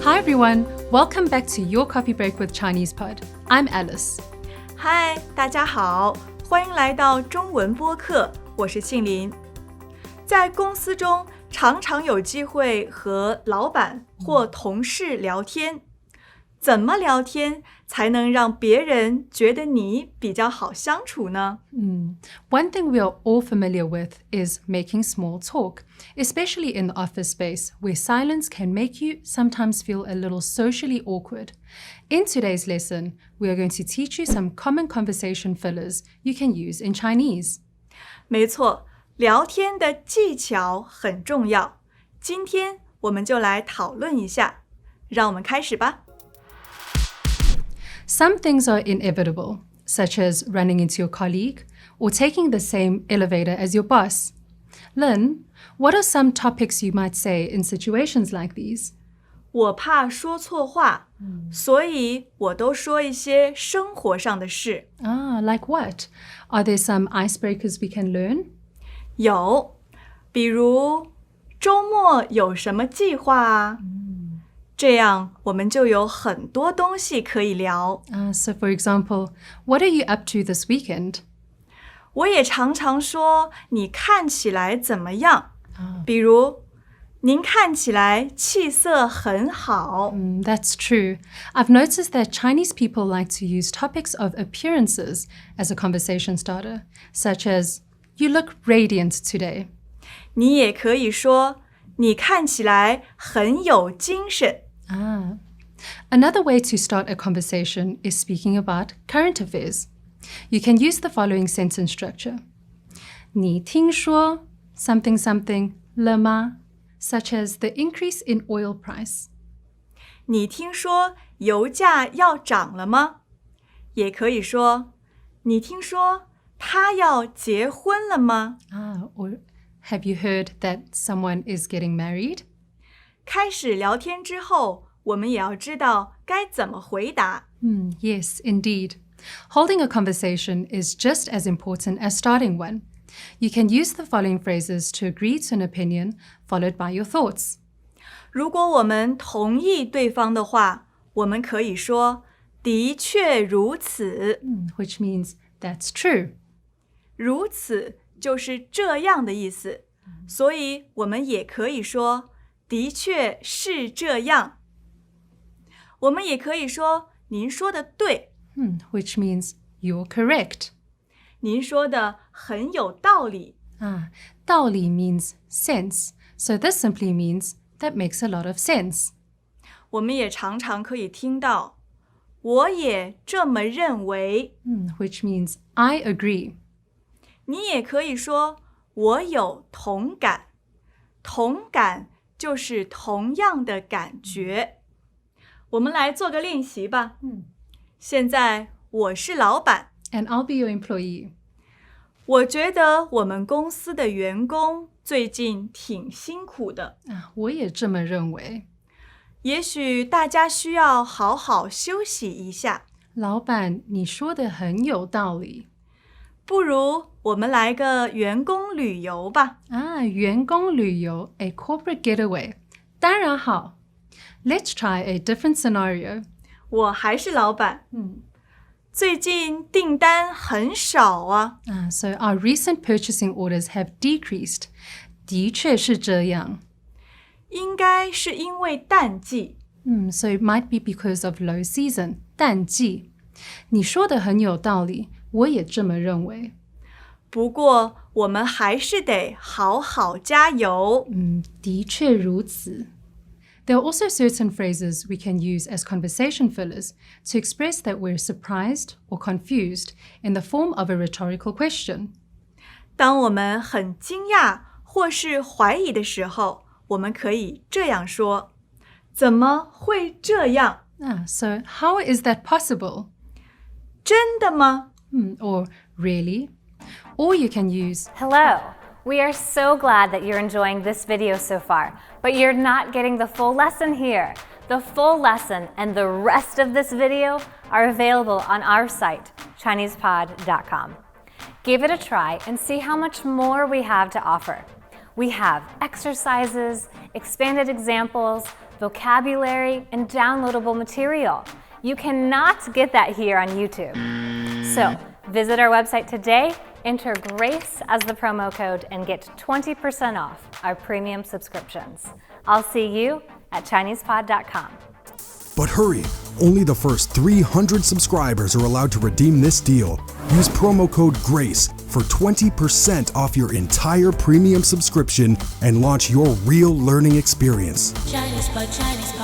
Hi everyone, welcome back to Your Coffee Break with Chinese Pod. I'm Alice. Hi, 大家好，欢迎来到中文播客，我是庆林。在公司中，常常有机会和老板或同事聊天。怎么聊天才能让别人觉得你比较好相处呢？ One thing we are all familiar with is making small talk, especially in the office space, where silence can make you sometimes feel a little socially awkward. In today's lesson, we are going to teach you some common conversation fillers you can use in Chinese. 没错，聊天的技巧很重要。今天我们就来讨论一下，让我们开始吧。Some things are inevitable, such as running into your colleague or taking the same elevator as your boss. Lynn, what are some topics you might say in situations like these? 我怕说错话，所以我都说一些生活上的事。Like what? Are there some icebreakers we can learn? 有，比如周末有什么计划啊？这样我们就有很多东西可以聊。So for example, what are you up to this weekend? 我也常常说你看起来怎么样？比如您看起来气色很好。That's true. I've noticed that Chinese people like to use topics of appearances as a conversation starter, such as, you look radiant today. 你也可以说你看起来很有精神。Another way to start a conversation is speaking about current affairs. You can use the following sentence structure. 你听说 something something 了吗? Such as the increase in oil price. 你听说油价要涨了吗？也可以说你听说他要结婚了吗？ Or have you heard that someone is getting married? 开始聊天之后，我们也要知道该怎么回答。Yes, indeed. Holding a conversation is just as important as starting one. You can use the following phrases to agree to an opinion, followed by your thoughts. 如果我们同意对方的话，我们可以说的确如此。Which means that's true. 如此就是这样的意思，所以我们也可以说的确是这样。我们也可以说您说的对。Which means you're correct. 您说的很有道理。道理 means sense. So this simply means that makes a lot of sense. 我们也常常可以听到我也这么认为。Which means I agree. 你也可以说我有同感。同感就是同样的感觉。我们来做个练习吧。现在我是老板。And I'll be your employee. 我觉得我们公司的员工最近挺辛苦的。我也这么认为。也许大家需要好好休息一下。老板，你说的很有道理。不如我们来个员工旅游吧。员工旅游 a corporate getaway. 当然好。Let's try a different scenario. 我还是老板。最近订单很少啊。So our recent purchasing orders have decreased. 的确是这样。应该是因为淡季。So it might be because of low season. 淡季。你说的很有道理，我也这么认为。不过我们还是得好好加油。的确如此。There are also certain phrases we can use as conversation fillers to express that we're surprised or confused in the form of a rhetorical question. 当我们很惊讶或是怀疑的时候，我们可以这样说：怎么会这样？ So how is that possible? 真的吗？ Or really? Or you can use Hello. We are so glad that you're enjoying this video so far, but you're not getting the full lesson here. The full lesson and the rest of this video are available on our site, ChinesePod.com. Give it a try and see how much more we have to offer. We have exercises, expanded examples, vocabulary, and downloadable material. You cannot get that here on YouTube. So visit our website today, enter GRACE as the promo code, and get 20% off our premium subscriptions. I'll see you at ChinesePod.com. But hurry, only the first 300 subscribers are allowed to redeem this deal. Use promo code GRACE for 20% off your entire premium subscription and launch your real learning experience. ChinesePod, ChinesePod.